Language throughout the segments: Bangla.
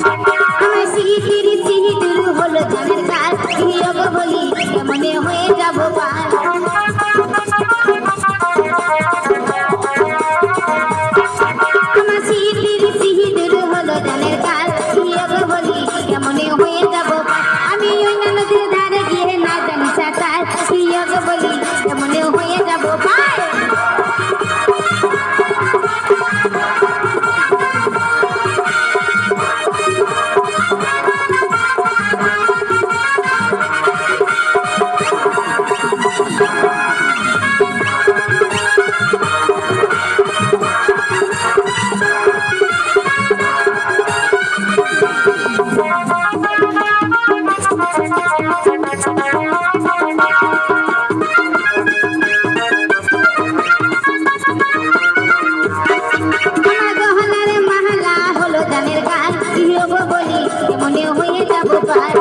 আমার সিহির সিহিদুর হলো জানের কাল বিয়োগ বলি কেমনে হয়ে যাব পার আমার সিহির সিহিদুর হলো জানের কাল বিয়োগ বলি কেমনে হয়ে যাব পার আমি ওই নদীর ধারে গিয়ে না জানি সাঁতার বিয়োগ বলি কেমনে হয়ে যাব পার কেমনে হয়ে যাব পার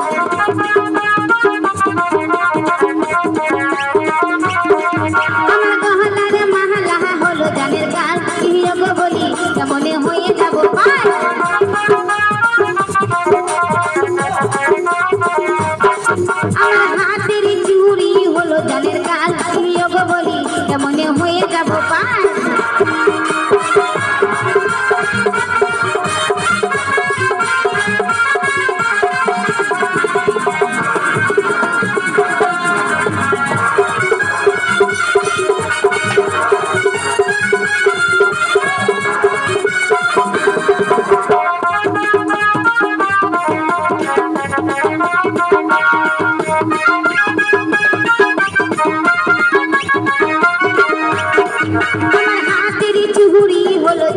আমার গহনার মাহালা হলো জানের কাল বিয়োগ বলি কেমনে হয়ে যাব পার আমার হাতের চুড়ি হলো জানের কাল বিয়োগ বলি কেমনে হয়ে যাব পার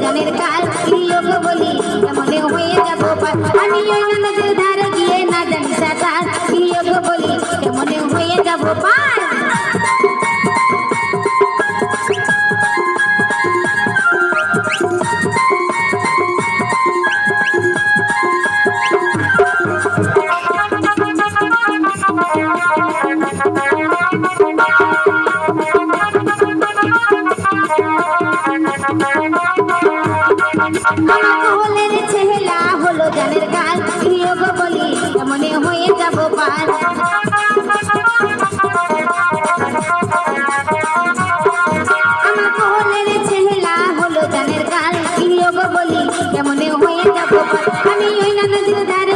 জানের কাল বিয়োগ বলি কেমনে হয়ে যাব পার আমি ওই নদীর ধারে গিয়ে না জানি সাঁতার বিয়োগ বলি কেমনে হয়ে যাব পার আমার ছেলা হলো জানের কাল বিয়োগ বলি কেমনে হয়ে যাব পার আমার ছেলা হলো জানের কাল বিয়োগ বলি কেমনে হয়ে যাব পার আমি ওই নদীর ধারে